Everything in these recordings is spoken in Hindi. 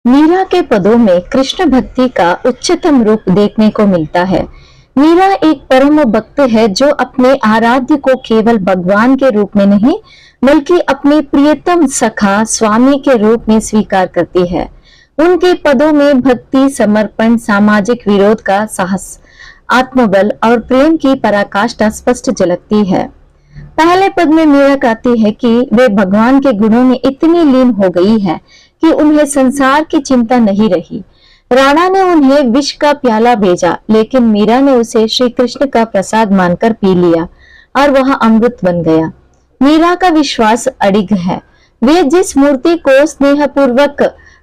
मीरा के पदों में कृष्ण भक्ति का उच्चतम रूप देखने को मिलता है। मीरा एक परम भक्त है जो अपने आराध्य को केवल भगवान के रूप में नहीं बल्कि अपने प्रियतम सखा स्वामी के रूप में स्वीकार करती है। उनके पदों में भक्ति, समर्पण, सामाजिक विरोध का साहस, आत्मबल और प्रेम की पराकाष्ठा स्पष्ट झलकती है। पहले पद में मीरा कहती है कि वे भगवान के गुणों में इतनी लीन हो गई है कि उन्हें संसार की चिंता नहीं रही। राणा ने उन्हें विष का प्याला भेजा, लेकिन मीरा ने उसे श्री कृष्ण का प्रसाद मानकर पी लिया और वह अमृत बन गया। मीरा का विश्वास अडिग है। वे जिस मूर्ति को स्नेहपूर्वक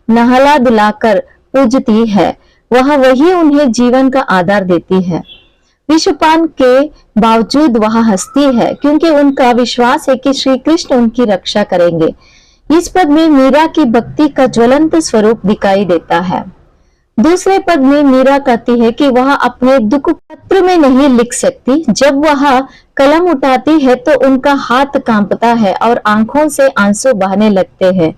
नहला दिलाकर पूजती है, वह वही उन्हें जीवन का आधार देती है। विषपान के बावजूद वह हंसती है क्योंकि उनका विश्वास है कि श्री कृष्ण उनकी रक्षा करेंगे। इस पद में मीरा की भक्ति का ज्वलंत स्वरूप दिखाई देता है। दूसरे पद में मीरा कहती है कि वह अपने दुख पत्र में नहीं लिख सकती। जब वह कलम उठाती है तो उनका हाथ कांपता है और आंखों से आंसू बहने लगते हैं।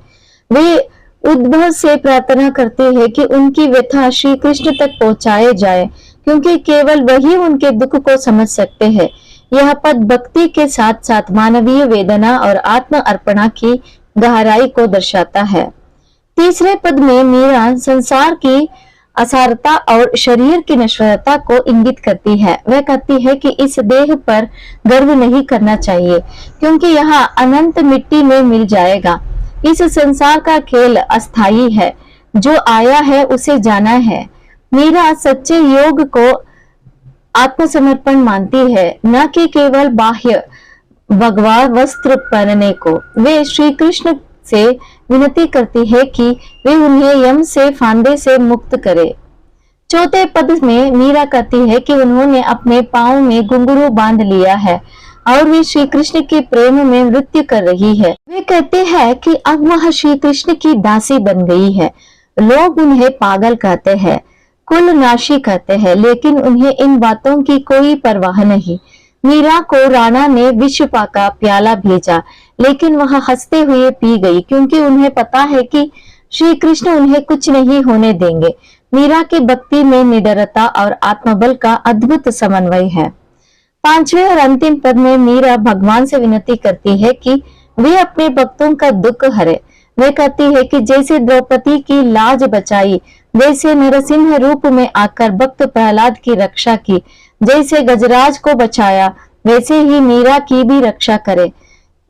वे उद्भव से प्रार्थना करते हैं कि उनकी व्यथा श्री कृष्ण तक पहुंचाए जाए, क्योंकि केवल वही उनके दुख को समझ सकते हैं। यह पद भक्ति के साथ साथ मानवीय वेदना और आत्म अर्पणा की गहराई को दर्शाता है। तीसरे पद में मीरा संसार की असारता और शरीर की नश्वरता को इंगित करती है। वह कहती है कि इस देह पर गर्व नहीं करना चाहिए, क्योंकि यह अनंत मिट्टी में मिल जाएगा। इस संसार का खेल अस्थायी है, जो आया है उसे जाना है। मीरा सच्चे योग को आत्मसमर्पण मानती है, न कि केवल बाह्य भगवा वस्त्र पहनने को। वे श्री कृष्ण से विनती करती है कि वे उन्हें यम से फांदे से मुक्त करे। चौथे पद में मीरा कहती है कि उन्होंने अपने पांव में घुंघरू बांध लिया है और वे श्री कृष्ण के प्रेम में नृत्य कर रही है। वे कहते हैं कि अब वह श्री कृष्ण की दासी बन गई है। लोग उन्हें पागल कहते हैं, कुल नाशी कहते हैं, लेकिन उन्हें इन बातों की कोई परवाह नहीं। मीरा को राणा ने विष का प्याला भेजा, लेकिन वह हंसते हुए पी गई, क्योंकि उन्हें पता है कि श्री कृष्ण उन्हें कुछ नहीं होने देंगे। मीरा की भक्ति में निडरता और आत्मबल का अद्भुत समन्वय है। पांचवें और अंतिम पद में मीरा भगवान से विनती करती है कि वे अपने भक्तों का दुख हरे। वे कहती है कि जैसे द्रौपदी की लाज बचाई, वैसे नरसिंह रूप में आकर भक्त प्रहलाद की रक्षा की, जैसे गजराज को बचाया वैसे ही मीरा की भी रक्षा करे।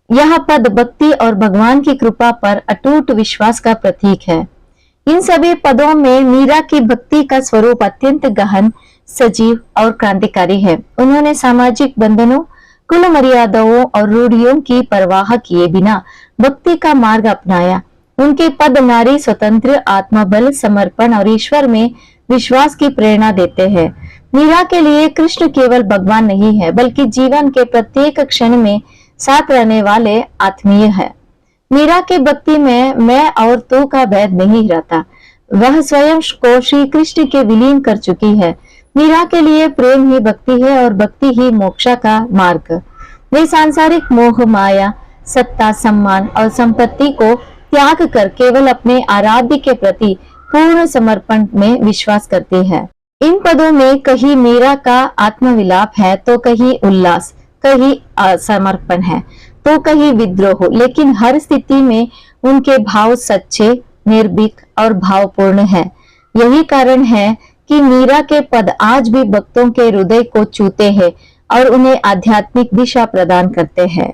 यह पद भक्ति और भगवान की कृपा पर अटूट विश्वास का प्रतीक है। इन सभी पदों में मीरा की भक्ति का स्वरूप अत्यंत गहन, सजीव और क्रांतिकारी है। उन्होंने सामाजिक बंधनों, कुल मर्यादाओं और रूढ़ियों की परवाह किए बिना भक्ति का मार्ग अपनाया। उनके पद नारी स्वतंत्र, आत्मबल, समर्पण और ईश्वर में विश्वास की प्रेरणा देते हैं। मीरा के लिए कृष्ण केवल भगवान नहीं है, बल्कि जीवन के प्रत्येक क्षण में साथ रहने वाले आत्मीय है। मीरा के भक्ति में मैं और तू का भेद नहीं रहता। वह स्वयं को श्री कृष्ण के विलीन कर चुकी है। मीरा के लिए प्रेम ही भक्ति है और भक्ति ही मोक्ष का मार्ग। वे सांसारिक मोह, माया, सत्ता, सम्मान और संपत्ति को त्याग कर केवल अपने आराध्य के प्रति पूर्ण समर्पण में विश्वास करती है। इन पदों में कहीं मीरा का आत्मविलाप है, तो कहीं उल्लास, कहीं समर्पण है, तो कहीं विद्रोह, लेकिन हर स्थिति में उनके भाव सच्चे, निर्भीक और भावपूर्ण है। यही कारण है कि मीरा के पद आज भी भक्तों के हृदय को छूते हैं और उन्हें आध्यात्मिक दिशा प्रदान करते हैं।